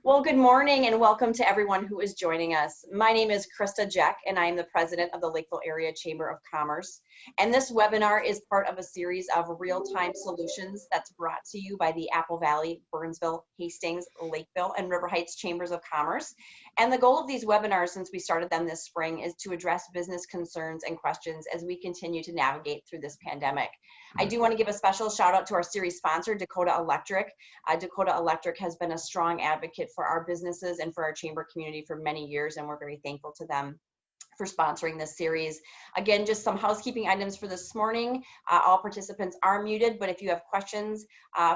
Well, good morning and welcome to everyone who is joining us. My name is Krista Jeck and I am the president of the Lakeville Area Chamber of Commerce. And this webinar is part of a series of real-time solutions that's brought to you by the Apple Valley, Burnsville, Hastings, Lakeville, and River Heights Chambers of Commerce. And the goal of these webinars since we started them this spring is to address business concerns and questions as we continue to navigate through this pandemic. I do want to give a special shout out to our series sponsor, Dakota Electric. Dakota Electric has been a strong advocate for our businesses and for our chamber community for many years, and we're very thankful to them for sponsoring this series. Again, just some housekeeping items for this morning. All participants are muted, but if you have questions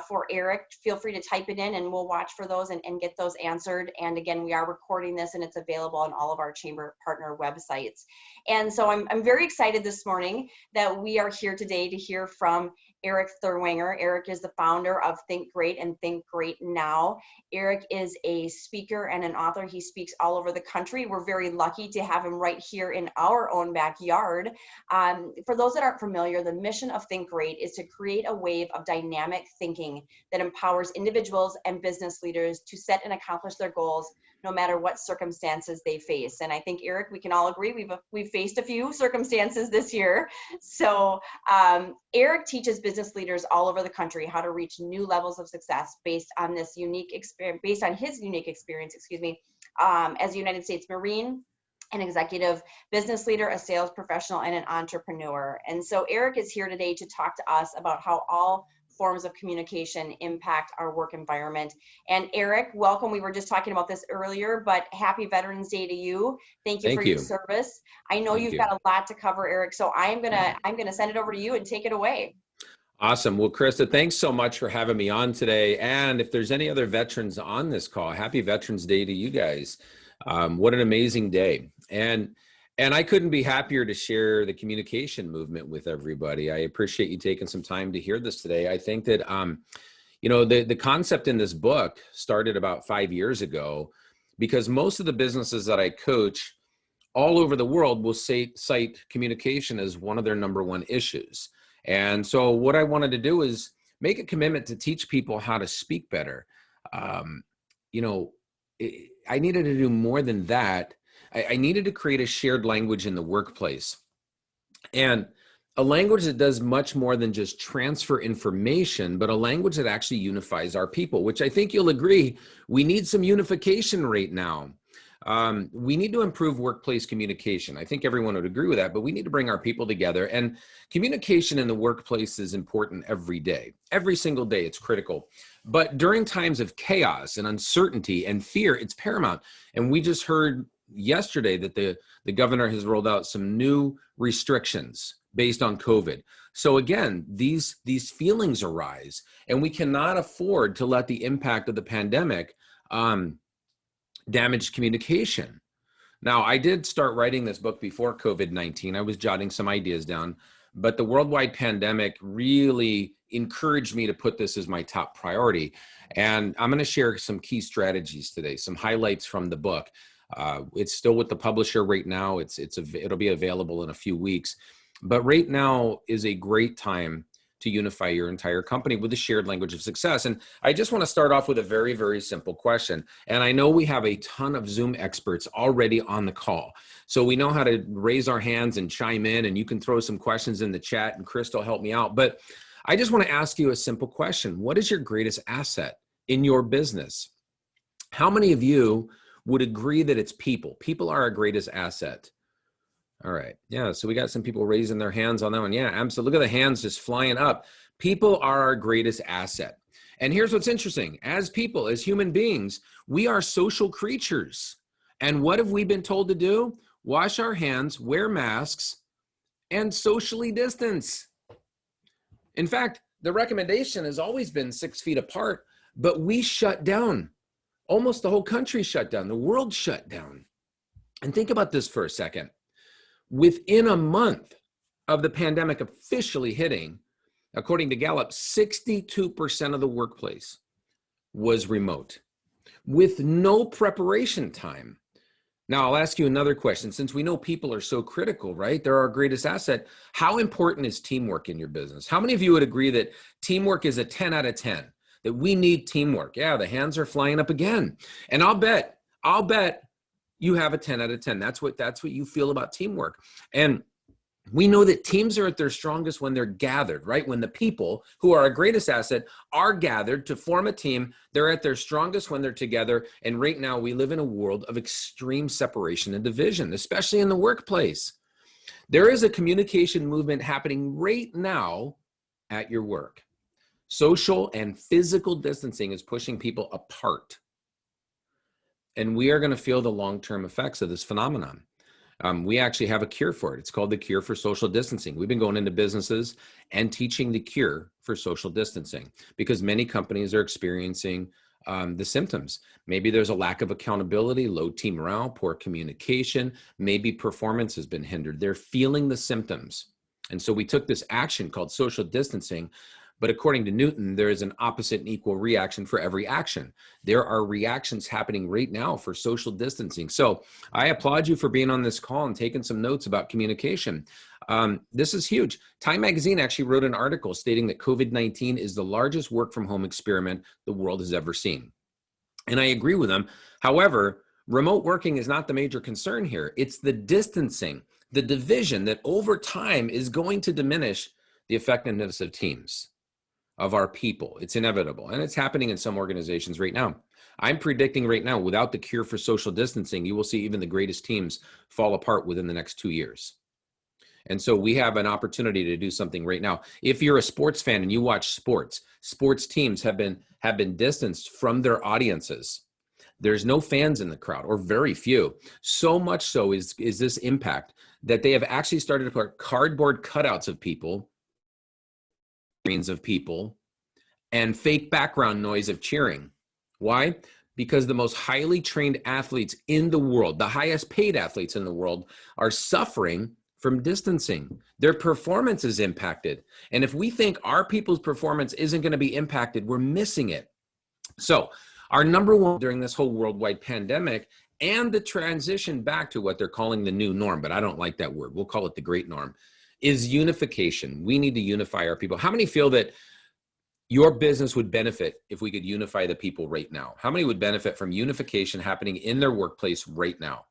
for Erik, feel free to type it in and we'll watch for those and get those answered. And again, we are recording this and it's available on all of our chamber partner websites. And so I'm very excited this morning that we are here today to hear from Erik Therwanger. Erik is the founder of Think Great and Think Great Now. Erik is a speaker and an author. He speaks all over the country. We're very lucky to have him right here in our own backyard. For those that aren't familiar, the mission of Think Great is to create a wave of dynamic thinking that empowers individuals and business leaders to set and accomplish their goals no matter what circumstances they face. And I think, Erik, we can all agree we've faced a few circumstances this year. So Erik teaches business leaders all over the country how to reach new levels of success based on this unique experience, as a United States Marine, an executive business leader, a sales professional, and an entrepreneur. And so Erik is here today to talk to us about how all forms of communication impact our work environment. And Erik, welcome. We were just talking about this earlier, but happy Veterans Day to you. Thank you for your service. I know you've got a lot to cover, Erik, so I'm gonna send it over to you and take it away. Awesome. Well, Krista, thanks so much for having me on today. And if there's any other veterans on this call, happy Veterans Day to you guys. What an amazing day. And I couldn't be happier to share the communication movement with everybody. I appreciate you taking some time to hear this today. I think that, the concept in this book started about 5 years ago because most of the businesses that I coach all over the world will cite communication as one of their number one issues. And so what I wanted to do is make a commitment to teach people how to speak better. I needed to do more than that. I needed to create a shared language in the workplace, and a language that does much more than just transfer information, but a language that actually unifies our people, which I think you'll agree, we need some unification right now. We need to improve workplace communication. I think everyone would agree with that, but we need to bring our people together, and communication in the workplace is important every day. Every single day, it's critical. But during times of chaos and uncertainty and fear, it's paramount. And we just heard yesterday that the governor has rolled out some new restrictions based on COVID. So again, these feelings arise, and we cannot afford to let the impact of the pandemic damage communication. Now, I did start writing this book before COVID-19. I was jotting some ideas down, but the worldwide pandemic really encouraged me to put this as my top priority. And I'm going to share some key strategies today, some highlights from the book. It's still with the publisher right now. It'll be available in a few weeks, but right now is a great time to unify your entire company with a shared language of success. And I just want to start off with a very, very simple question. And I know we have a ton of Zoom experts already on the call, so we know how to raise our hands and chime in, and you can throw some questions in the chat and Chris will help me out. But I just want to ask you a simple question. What is your greatest asset in your business? How many of you would agree that it's people? People are our greatest asset. All right. Yeah. So we got some people raising their hands on that one. Yeah, absolutely. Look at the hands just flying up. People are our greatest asset. And here's what's interesting. As people, as human beings, we are social creatures. And what have we been told to do? Wash our hands, wear masks, and socially distance. In fact, the recommendation has always been 6 feet apart, but we shut down. Almost the whole country shut down. The world shut down. And think about this for a second. Within a month of the pandemic officially hitting, according to Gallup, 62% of the workplace was remote with no preparation time. Now, I'll ask you another question. Since we know people are so critical, right? They're our greatest asset. How important is teamwork in your business? How many of you would agree that teamwork is a 10 out of 10? that we need teamwork. Yeah, the hands are flying up again. And I'll bet you have a 10 out of 10. That's what you feel about teamwork. And we know that teams are at their strongest when they're gathered, right? When the people who are our greatest asset are gathered to form a team, they're at their strongest when they're together. And right now we live in a world of extreme separation and division, especially in the workplace. There is a communication movement happening right now at your work. Social and physical distancing is pushing people apart. And we are going to feel the long-term effects of this phenomenon. We actually have a cure for it. It's called the cure for social distancing. We've been going into businesses and teaching the cure for social distancing because many companies are experiencing the symptoms. Maybe there's a lack of accountability, low team morale, poor communication. Maybe performance has been hindered. They're feeling the symptoms. And so we took this action called social distancing. But according to Newton, there is an opposite and equal reaction for every action. There are reactions happening right now for social distancing. So I applaud you for being on this call and taking some notes about communication. This is huge. Time Magazine actually wrote an article stating that COVID-19 is the largest work from home experiment the world has ever seen. And I agree with them. However, remote working is not the major concern here. It's the distancing, the division that over time is going to diminish the effectiveness of teams, of our people. It's inevitable. And it's happening in some organizations right now. I'm predicting right now, without the cure for social distancing, you will see even the greatest teams fall apart within the next 2 years. And so we have an opportunity to do something right now. If you're a sports fan and you watch sports teams have been distanced from their audiences. There's no fans in the crowd, or very few. So much so is this impact that they have actually started to put cardboard cutouts of people, screens of people, and fake background noise of cheering. Why? Because the most highly trained athletes in the world, the highest paid athletes in the world, are suffering from distancing. Their performance is impacted. And if we think our people's performance isn't going to be impacted, we're missing it. So our number one during this whole worldwide pandemic and the transition back to what they're calling the new norm, but I don't like that word. We'll call it the great norm, is unification. We need to unify our people. How many feel that your business would benefit if we could unify the people right now? How many would benefit from unification happening in their workplace right now?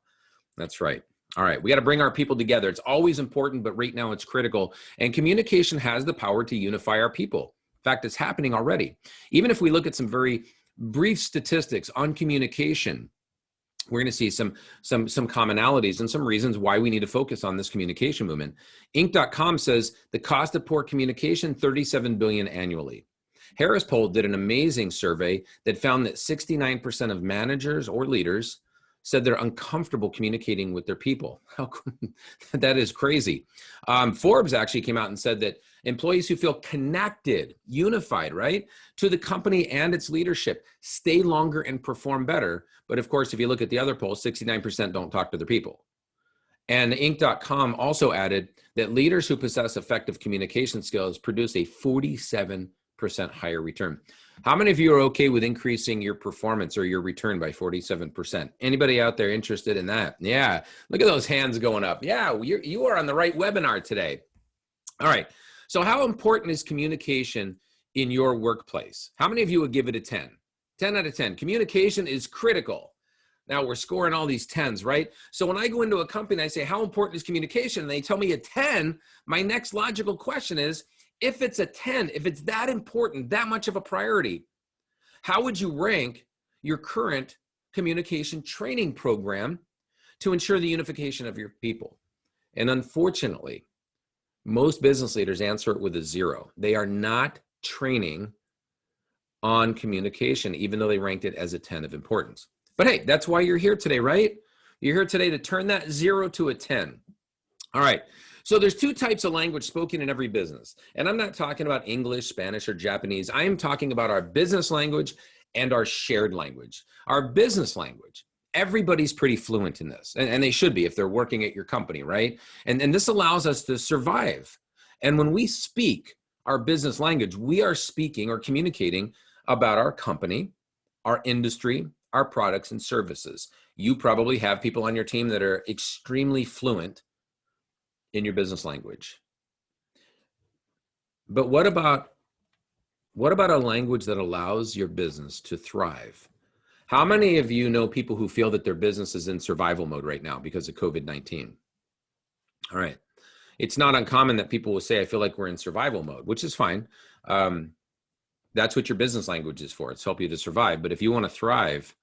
That's right. All right, we got to bring our people together. It's always important, but right now it's critical. And communication has the power to unify our people. In fact, it's happening already. Even if we look at some very brief statistics on communication, we're going to see some commonalities and some reasons why we need to focus on this communication movement. Inc.com says the cost of poor communication, $37 billion annually. Harris Poll did an amazing survey that found that 69% of managers or leaders said they're uncomfortable communicating with their people. That is crazy. Forbes actually came out and said that employees who feel connected, unified, right, to the company and its leadership stay longer and perform better. But of course, if you look at the other polls, 69% don't talk to their people. And Inc.com also added that leaders who possess effective communication skills produce a 47% higher return. How many of you are okay with increasing your performance or your return by 47%? Anybody out there interested in that? Yeah, look at those hands going up. Yeah, you are on the right webinar today. All right, so how important is communication in your workplace? How many of you would give it a 10? 10 out of 10. Communication is critical. Now we're scoring all these 10s, right? So when I go into a company and I say, how important is communication? And they tell me a 10, my next logical question is, if it's a 10, if it's that important, that much of a priority, how would you rank your current communication training program to ensure the unification of your people? And unfortunately, most business leaders answer it with a 0. They are not training on communication, even though they ranked it as a 10 of importance. But hey, that's why you're here today, right? You're here today to turn that 0 to a 10. All right. So there's 2 types of language spoken in every business. And I'm not talking about English, Spanish, or Japanese. I am talking about our business language and our shared language. Our business language, everybody's pretty fluent in this. And they should be if they're working at your company, right? And this allows us to survive. And when we speak our business language, we are speaking or communicating about our company, our industry, our products and services. You probably have people on your team that are extremely fluent in your business language. But what about What about a language that allows your business to thrive? How many of you know people who feel that their business is in survival mode right now because of COVID-19? All right. It's not uncommon that people will say, I feel like we're in survival mode, which is fine. That's what your business language is for. It's help you to survive. But if you want to thrive,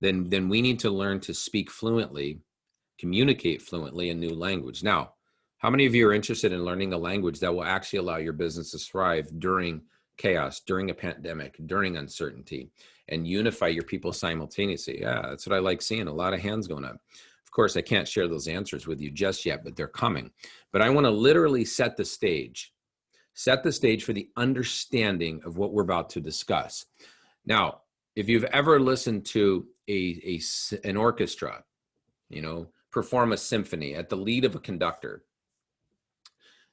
then we need to learn to speak fluently, communicate fluently in new language. Now, how many of you are interested in learning a language that will actually allow your business to thrive during chaos, during a pandemic, during uncertainty, and unify your people simultaneously? Yeah, that's what I like seeing, a lot of hands going up. Of course, I can't share those answers with you just yet, but they're coming. But I want to literally set the stage for the understanding of what we're about to discuss. Now, if you've ever listened to an orchestra, perform a symphony at the lead of a conductor,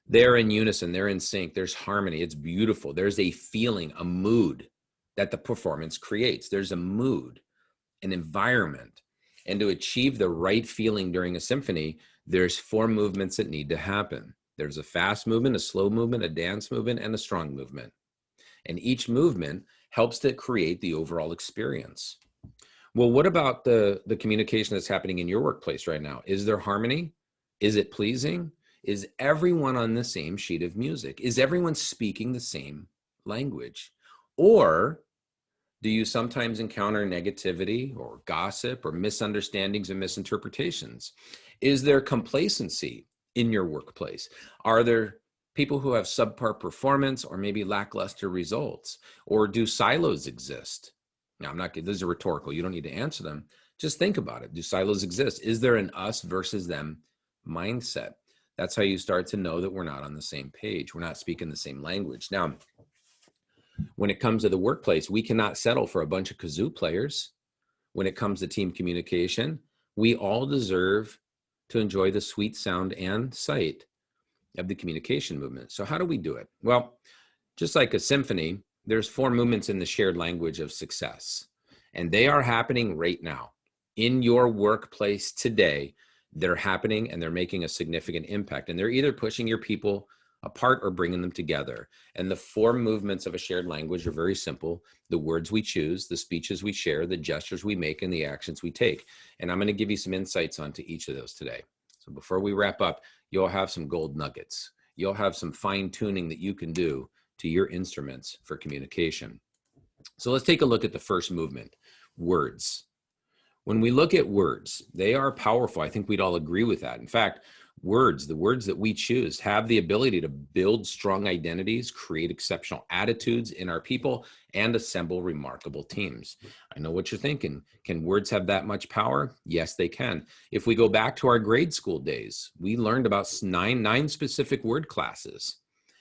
they're in unison, they're in sync, there's harmony, it's beautiful. There's a feeling, a mood that the performance creates. There's a mood, an environment. And to achieve the right feeling during a symphony, there's 4 movements that need to happen. There's a fast movement, a slow movement, a dance movement, and a strong movement. And each movement helps to create the overall experience. Well, what about the communication that's happening in your workplace right now? Is there harmony? Is it pleasing? Is everyone on the same sheet of music? Is everyone speaking the same language? Or do you sometimes encounter negativity or gossip or misunderstandings and misinterpretations? Is there complacency in your workplace? Are there people who have subpar performance or maybe lackluster results? Or do silos exist? Now, these are rhetorical. You don't need to answer them. Just think about it. Do silos exist? Is there an us versus them mindset? That's how you start to know that we're not on the same page. We're not speaking the same language. Now, when it comes to the workplace, we cannot settle for a bunch of kazoo players. When it comes to team communication, we all deserve to enjoy the sweet sound and sight of the communication movement. So how do we do it? Well, just like a symphony, there's 4 movements in the shared language of success, and they are happening right now in your workplace today. They're happening and they're making a significant impact, and they're either pushing your people apart or bringing them together. And the 4 movements of a shared language are very simple: the words we choose, the speeches we share, the gestures we make, and the actions we take. And I'm going to give you some insights onto each of those today. So before we wrap up, you'll have some gold nuggets. You'll have some fine tuning that you can do to your instruments for communication. So let's take a look at the first movement, words. When we look at words, they are powerful. I think we'd all agree with that. In fact, the words that we choose have the ability to build strong identities, create exceptional attitudes in our people, and assemble remarkable teams. I know what you're thinking. Can words have that much power? Yes, they can. If we go back to our grade school days, we learned about nine specific word classes.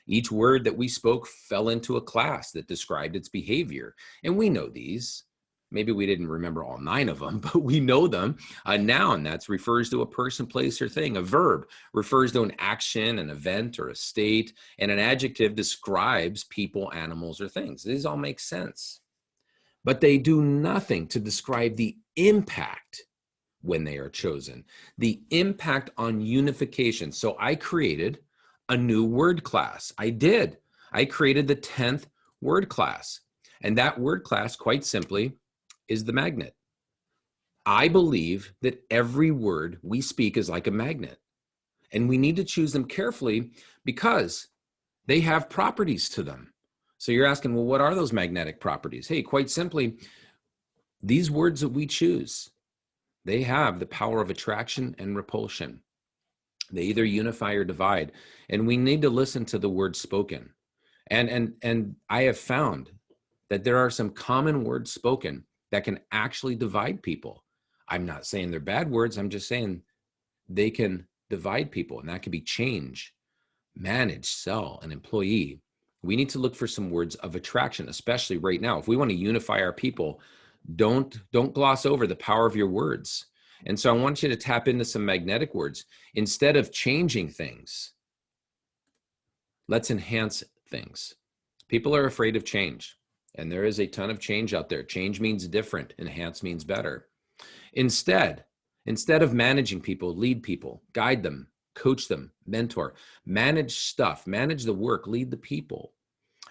Each word that we spoke fell into a class that described its behavior. And we know these. Maybe we didn't remember all 9 of them, but we know them. A noun, that refers to a person, place, or thing. A verb refers to an action, an event, or a state. And an adjective describes people, animals, or things. These all make sense. But they do nothing to describe the impact when they are chosen. The impact on unification. So I created a new word class. I created the 10th word class. And that word class, quite simply, is the magnet. I believe that every word we speak is like a magnet, and we need to choose them carefully because they have properties to them. So you're asking, well, what are those magnetic properties? Hey, quite simply, these words that we choose, they have the power of attraction and repulsion. They either unify or divide, and we need to listen to the words spoken. And I have found that there are some common words spoken that can actually divide people. I'm not saying they're bad words. I'm just saying they can divide people, and that can be change, manage, sell, an employee. We need to look for some words of attraction, especially right now. If we want to unify our people, don't gloss over the power of your words. And so I want you to tap into some magnetic words. Instead of changing things, let's enhance things. People are afraid of change. And there is a ton of change out there. Change means different. Enhance means better. Instead of managing people, lead people, guide them, coach them, mentor, manage stuff, manage the work, lead the people.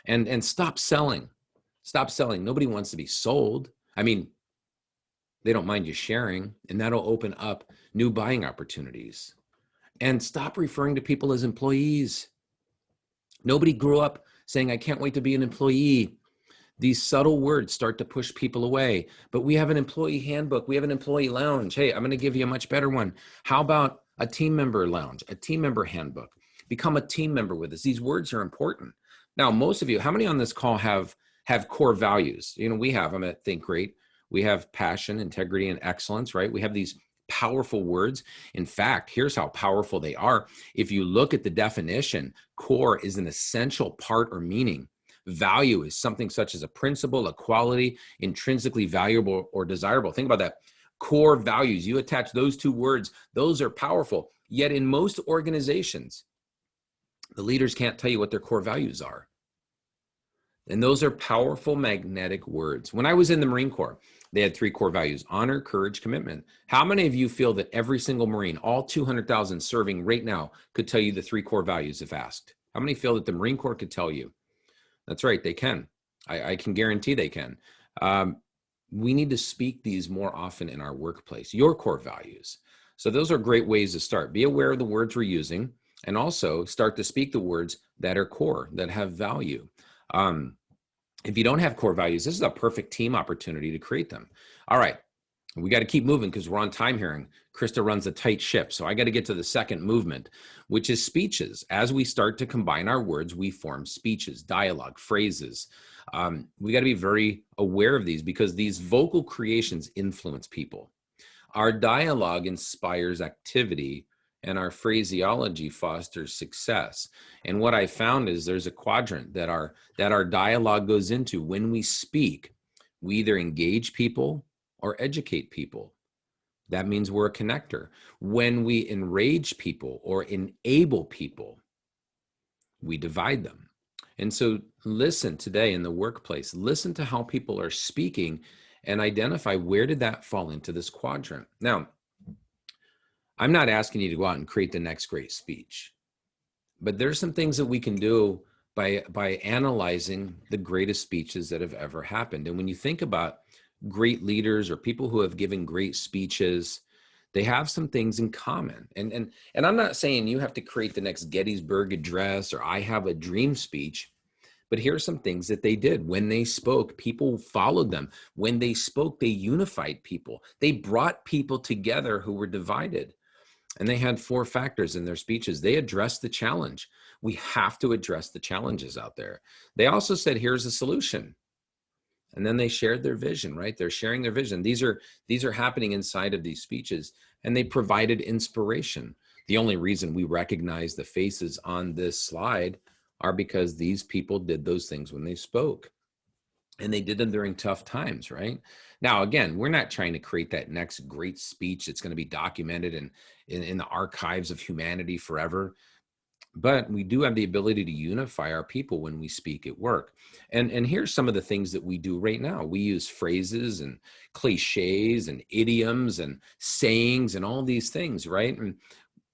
And stop selling. Stop selling. Nobody wants to be sold. I mean, they don't mind you sharing, and that'll open up new buying opportunities. And stop referring to people as employees. Nobody grew up saying, I can't wait to be an employee. These subtle words start to push people away. But we have an employee handbook. We have an employee lounge. Hey, I'm going to give you a much better one. How about a team member lounge, a team member handbook? Become a team member with us. These words are important. Now, most of you, how many on this call have core values? You know, we have them at Think Great. We have passion, integrity, and excellence, right? We have these powerful words. In fact, here's how powerful they are. If you look at the definition, core is an essential part or meaning. Value is something such as a principle, a quality, intrinsically valuable or desirable. Think about that. Core values, you attach those two words, those are powerful. Yet in most organizations, the leaders can't tell you what their core values are. And those are powerful magnetic words. When I was in the Marine Corps, they had 3 core values: honor, courage, commitment. How many of you feel that every single Marine, all 200,000 serving right now, could tell you the 3 core values if asked? How many feel that the Marine Corps could tell you? That's right, they can. I can guarantee they can. We need to speak these more often in our workplace, your core values. So those are great ways to start. Be aware of the words we're using, and also start to speak the words that are core, that have value. If you don't have core values, this is a perfect team opportunity to create them. All right, we got to keep moving because we're on time here, and Krista runs a tight ship. So I got to get to the second movement, which is speeches. As we start to combine our words, we form speeches, dialogue, phrases. We got to be very aware of these because these vocal creations influence people. Our dialogue inspires activity, and our phraseology fosters success. And what I found is there's a quadrant that our dialogue goes into. When we speak, we either engage people or educate people. That means we're a connector. When we enrage people or enable people, we divide them. And so listen today in the workplace, listen to how people are speaking and identify where did that fall into this quadrant. Now, I'm not asking you to go out and create the next great speech, but there's some things that we can do by analyzing the greatest speeches that have ever happened. And when you think about great leaders or people who have given great speeches, they have some things in common. And I'm not saying you have to create the next Gettysburg Address or I have a dream speech, but here are some things that they did. When they spoke, people followed them. When they spoke, they unified people. They brought people together who were divided. And they had 4 factors in their speeches. They addressed the challenge. We have to address the challenges out there. They also said, here's a solution. And then they shared their vision, right? They're sharing their vision. These are happening inside of these speeches, and they provided inspiration. The only reason we recognize the faces on this slide are because these people did those things when they spoke. And they did them during tough times, right? Now, again, we're not trying to create that next great speech that's going to be documented in the archives of humanity forever. But we do have the ability to unify our people when we speak at work. And here's some of the things that we do right now. We use phrases and cliches and idioms and sayings and all these things, right? And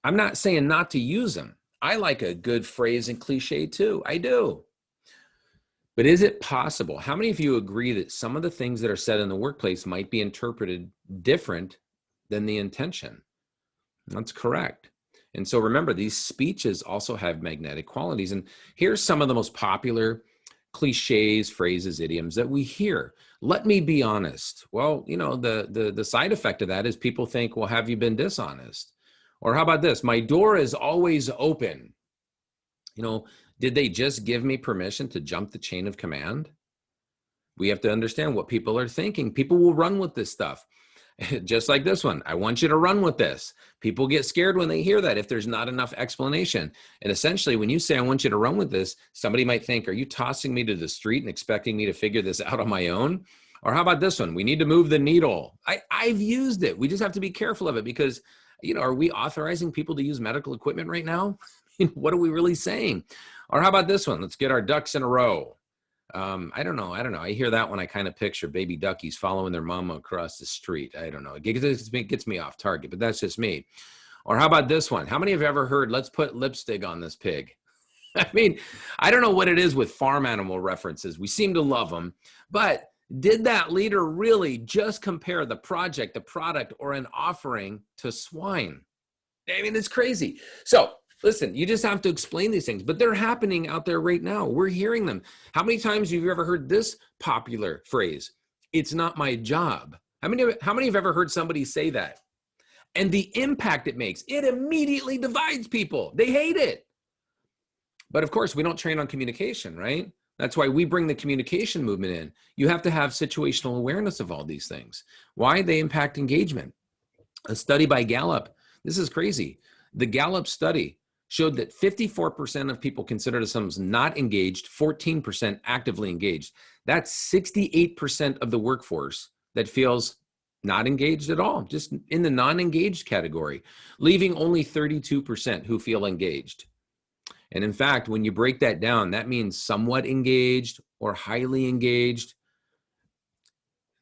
I'm not saying not to use them. I like a good phrase and cliche too. I do. But is it possible? How many of you agree that some of the things that are said in the workplace might be interpreted different than the intention? That's correct. And so remember, these speeches also have magnetic qualities. And here's some of the most popular cliches, phrases, idioms that we hear. Let me be honest. Well, you know, the side effect of that is people think, well, have you been dishonest? Or how about this? My door is always open. You know, did they just give me permission to jump the chain of command? We have to understand what people are thinking. People will run with this stuff. Just like this one, I want you to run with this. People get scared when they hear that if there's not enough explanation. And essentially, when you say, I want you to run with this, somebody might think, are you tossing me to the street and expecting me to figure this out on my own? Or how about this one? We need to move the needle. I've used it. We just have to be careful of it because, you know, are we authorizing people to use medical equipment right now? What are we really saying? Or how about this one? Let's get our ducks in a row. I don't know. I hear that when I kind of picture baby duckies following their mama across the street. I don't know. It gets me off target, but that's just me. Or how about this one? How many have ever heard, let's put lipstick on this pig? I mean, I don't know what it is with farm animal references. We seem to love them, but did that leader really just compare the project, the product, or an offering to swine? I mean, it's crazy. So listen, you just have to explain these things, but they're happening out there right now. We're hearing them. How many times have you ever heard this popular phrase? It's not my job. How many have ever heard somebody say that? And the impact it makes, it immediately divides people. They hate it. But of course, we don't train on communication, right? That's why we bring the communication movement in. You have to have situational awareness of all these things. Why? They impact engagement. A study by Gallup, this is crazy. The Gallup study showed that 54% of people consider themselves not engaged, 14% actively engaged. That's 68% of the workforce that feels not engaged at all, just in the non-engaged category, leaving only 32% who feel engaged. And in fact, when you break that down, that means somewhat engaged or highly engaged.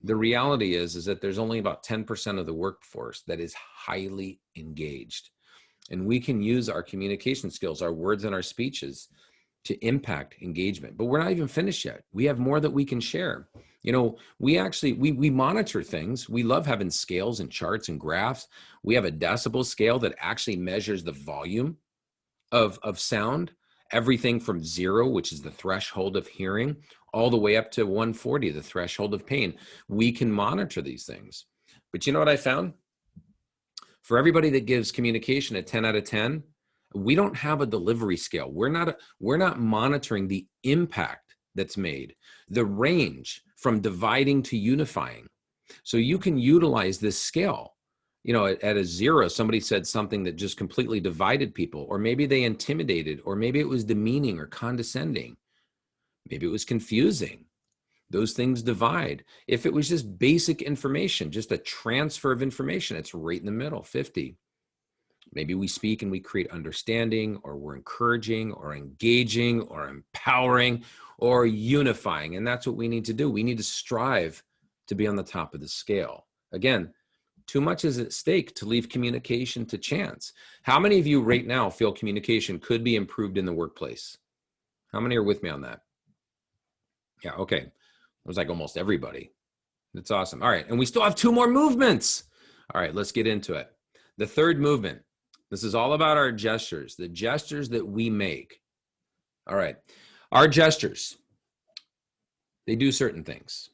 The reality is that there's only about 10% of the workforce that is highly engaged. And we can use our communication skills, our words and our speeches to impact engagement. But we're not even finished yet. We have more that we can share. You know, we monitor things. We love having scales and charts and graphs. We have a decibel scale that actually measures the volume of sound, everything from 0, which is the threshold of hearing, all the way up to 140, the threshold of pain. We can monitor these things. But you know what I found? For everybody that gives communication a 10 out of 10, we don't have a delivery scale. We're not monitoring the impact that's made, the range from dividing to unifying. So you can utilize this scale. You know, at a 0, somebody said something that just completely divided people, or maybe they intimidated, or maybe it was demeaning or condescending. Maybe it was confusing. Those things divide. If it was just basic information, just a transfer of information, it's right in the middle, 50. Maybe we speak and we create understanding, or we're encouraging, or engaging, or empowering, or unifying. And that's what we need to do. We need to strive to be on the top of the scale. Again, too much is at stake to leave communication to chance. How many of you right now feel communication could be improved in the workplace? How many are with me on that? Yeah, okay. It was like almost everybody. That's awesome. All right, and we still have 2 more movements. All right, let's get into it. The third movement, this is all about our gestures, the gestures that we make. All right, our gestures, they do certain things.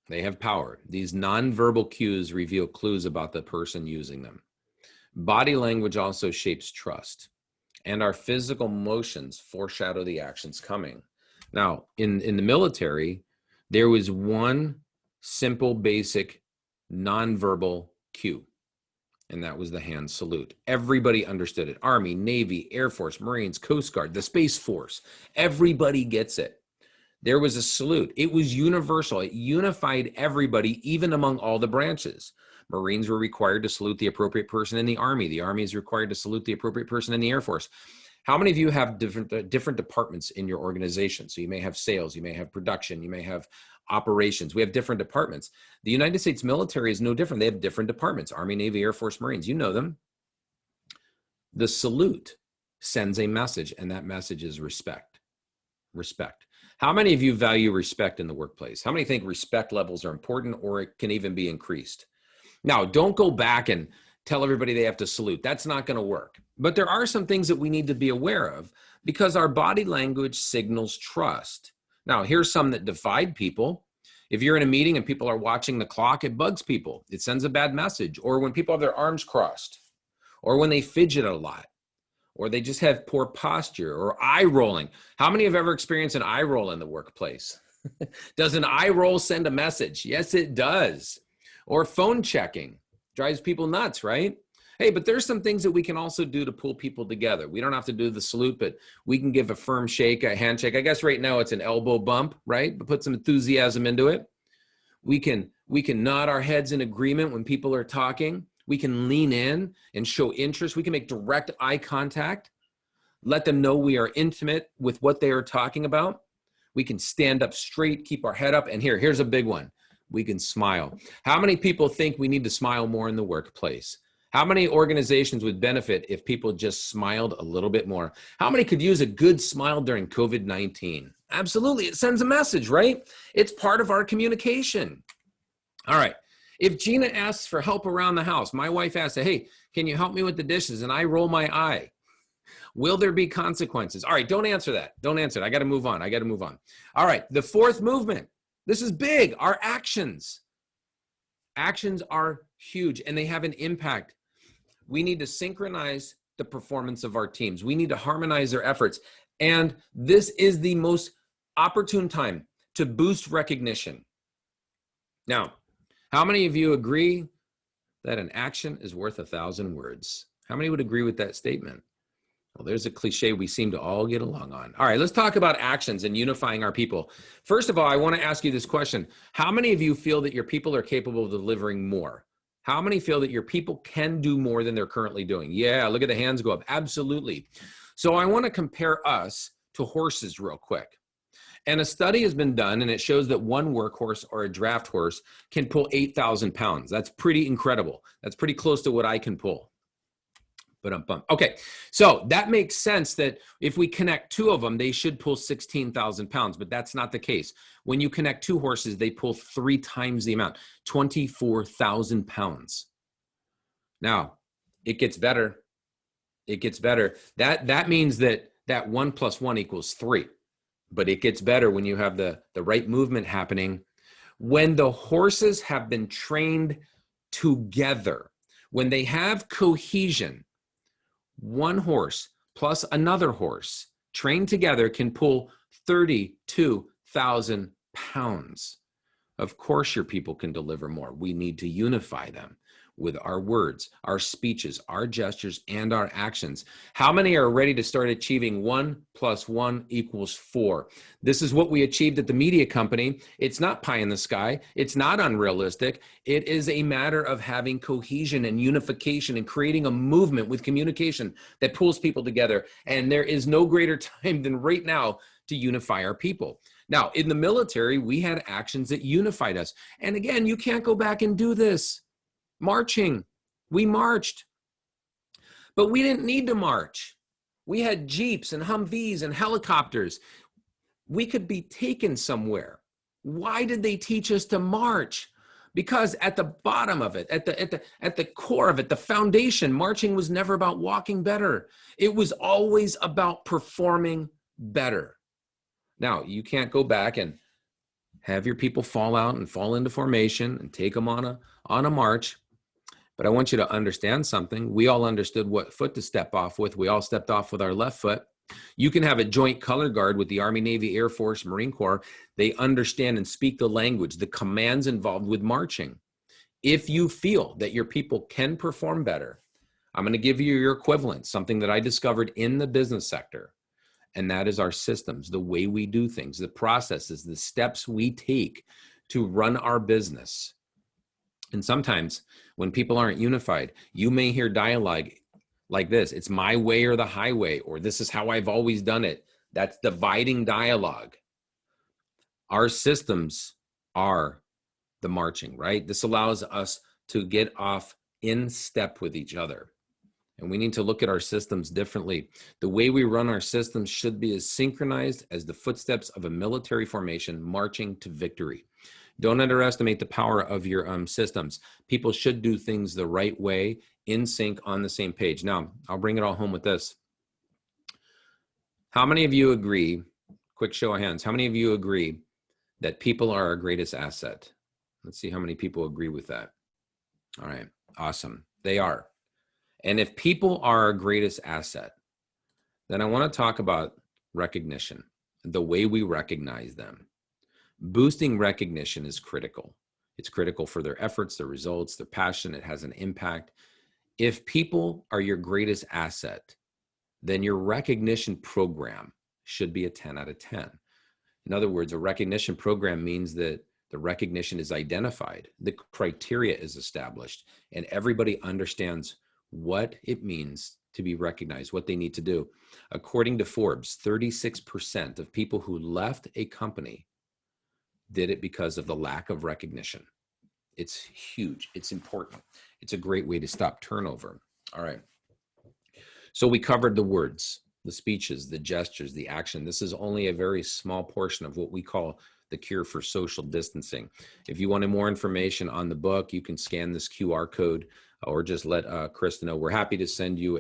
They have power. These nonverbal cues reveal clues about the person using them. Body language also shapes trust, and our physical motions foreshadow the actions coming. Now, in the military, there was one simple, basic, nonverbal cue, and that was the hand salute. Everybody understood it. Army, Navy, Air Force, Marines, Coast Guard, the Space Force. Everybody gets it. There was a salute. It was universal. It unified everybody, even among all the branches. Marines were required to salute the appropriate person in the Army. The Army is required to salute the appropriate person in the Air Force. How many of you have different departments in your organization? So you may have sales, you may have production, you may have operations. We have different departments. The United States military is no different. They have different departments: Army, Navy, Air Force, Marines. You know them. The salute sends a message, and that message is respect. Respect. How many of you value respect in the workplace? How many think respect levels are important, or it can even be increased? Now, don't go back and tell everybody they have to salute. That's not going to work. But there are some things that we need to be aware of, because our body language signals trust. Now, here's some that divide people. If you're in a meeting and people are watching the clock, it bugs people. It sends a bad message. Or when people have their arms crossed, or when they fidget a lot, or they just have poor posture, or eye rolling. How many have ever experienced an eye roll in the workplace? Does an eye roll send a message? Yes, it does. Or phone checking drives people nuts, right? Hey, but there's some things that we can also do to pull people together. We don't have to do the salute, but we can give a firm shake, a handshake. I guess right now it's an elbow bump, right? But put some enthusiasm into it. We can nod our heads in agreement when people are talking. We can lean in and show interest. We can make direct eye contact, let them know we are intimate with what they are talking about. We can stand up straight, keep our head up. And here's a big one. We can smile. How many people think we need to smile more in the workplace? How many organizations would benefit if people just smiled a little bit more? How many could use a good smile during COVID-19? Absolutely. It sends a message, right? It's part of our communication. All right. If Gina asks for help around the house, my wife asks, hey, can you help me with the dishes? And I roll my eye. Will there be consequences? All right, don't answer that. Don't answer it. I got to move on. All right, the fourth movement. This is big. Our actions. Actions are huge and they have an impact. We need to synchronize the performance of our teams. We need to harmonize their efforts. And this is the most opportune time to boost recognition. Now, how many of you agree that an action is worth 1,000 words? How many would agree with that statement? Well, there's a cliche we seem to all get along on. All right, let's talk about actions and unifying our people. First of all, I want to ask you this question. How many of you feel that your people are capable of delivering more? How many feel that your people can do more than they're currently doing? Yeah, look at the hands go up. Absolutely. So I want to compare us to horses real quick. And a study has been done, and it shows that one workhorse or a draft horse can pull 8,000 pounds. That's pretty incredible. That's pretty close to what I can pull. Okay, so that makes sense that if we connect two of them, they should pull 16,000 pounds, but that's not the case. When you connect two horses, they pull 3 times the amount, 24,000 pounds. Now, it gets better. It gets better. That means that 1 + 1 = 3. But it gets better when you have the right movement happening. When the horses have been trained together, when they have cohesion, one horse plus another horse trained together can pull 32,000 pounds. Of course, your people can deliver more. We need to unify them with our words, our speeches, our gestures, and our actions. How many are ready to start achieving 1 + 1 = 4? This is what we achieved at the media company. It's not pie in the sky. It's not unrealistic. It is a matter of having cohesion and unification and creating a movement with communication that pulls people together. And there is no greater time than right now to unify our people. Now, in the military, we had actions that unified us. And again, you can't go back and do this. Marching, we marched, but we didn't need to march. We had Jeeps and Humvees and helicopters. We could be taken somewhere. Why did they teach us to march? Because at the bottom of it, at the core of it, the foundation, marching was never about walking better. It was always about performing better. Now, you can't go back and have your people fall out and fall into formation and take them on a march. But I want you to understand something. We all understood what foot to step off with. We all stepped off with our left foot. You can have a joint color guard with the Army, Navy, Air Force, Marine Corps. They understand and speak the language, the commands involved with marching. If you feel that your people can perform better, I'm going to give you your equivalent, something that I discovered in the business sector. And that is our systems, the way we do things, the processes, the steps we take to run our business. And sometimes when people aren't unified, you may hear dialogue like this. It's my way or the highway, or this is how I've always done it. That's dividing dialogue. Our systems are the marching, right? This allows us to get off in step with each other. And we need to look at our systems differently. The way we run our systems should be as synchronized as the footsteps of a military formation marching to victory. Don't underestimate the power of your systems. People should do things the right way, in sync, on the same page. Now, I'll bring it all home with this. How many of you agree, quick show of hands, how many of you agree that people are our greatest asset? Let's see how many people agree with that. All right, awesome. They are. And if people are our greatest asset, then I want to talk about recognition, the way we recognize them. Boosting recognition is critical. It's critical for their efforts, their results, their passion. It has an impact. If people are your greatest asset, then your recognition program should be a 10 out of 10. In other words, a recognition program means that the recognition is identified, the criteria is established, and everybody understands what it means to be recognized, what they need to do. According to Forbes, 36% of people who left a company did it because of the lack of recognition. It's huge. It's important. It's a great way to stop turnover. All right. So we covered the words, the speeches, the gestures, the action. This is only a very small portion of what we call the cure for social distancing. If you wanted more information on the book, you can scan this QR code or just let Krista know. We're happy to send you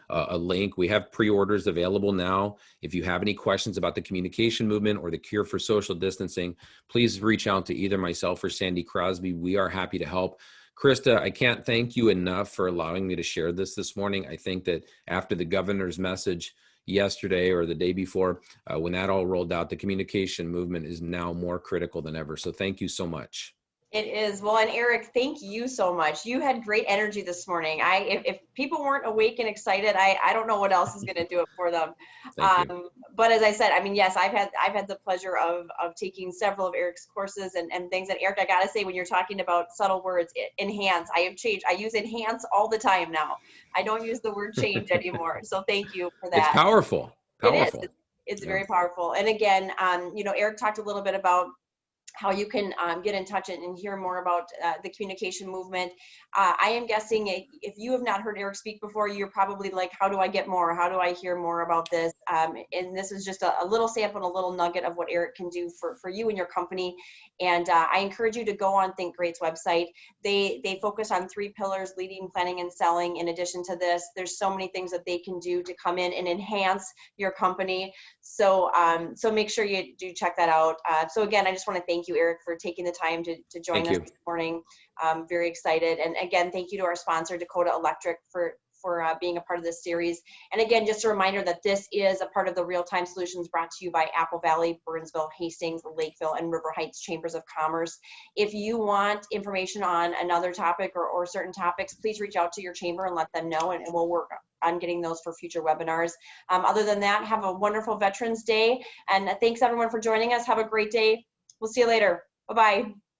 a link. We have pre-orders available now. If you have any questions about the communication movement or the cure for social distancing, please reach out to either myself or Sandy Crosby. We are happy to help. Krista, I can't thank you enough for allowing me to share this morning. I think that after the governor's message yesterday or the day before, when that all rolled out, the communication movement is now more critical than ever. So thank you so much. It is. Well, and Erik, thank you so much. You had great energy this morning. If people weren't awake and excited, I don't know what else is going to do it for them. Thank you. But as I said, I mean, yes, I've had the pleasure of taking several of Erik's courses and things. And Erik, I got to say, when you're talking about subtle words, enhance, I have changed. I use enhance all the time now. I don't use the word change anymore. So thank you for that. It's powerful. Powerful. It is. It's very powerful. And again, Erik talked a little bit about how you can get in touch and hear more about the communication movement. I am guessing if you have not heard Erik speak before, you're probably like, how do I get more? How do I hear more about this? And this is just a little sample and a little nugget of what Erik can do for you and your company. And I encourage you to go on Think Great's website. They focus on 3 pillars: leading, planning, and selling. In addition to this, there's so many things that they can do to come in and enhance your company. So make sure you do check that out. So again, I just want to thank you, Erik, for taking the time to join us this morning. Very excited. And again, thank you to our sponsor, Dakota Electric, for being a part of this series. And again, just a reminder that this is a part of the Real-Time Solutions brought to you by Apple Valley, Burnsville, Hastings, Lakeville, and River Heights Chambers of Commerce. If you want information on another topic or certain topics, please reach out to your chamber and let them know, and we'll work on getting those for future webinars. Other than that, have a wonderful Veterans Day. And thanks everyone for joining us. Have a great day. We'll see you later. Bye-bye.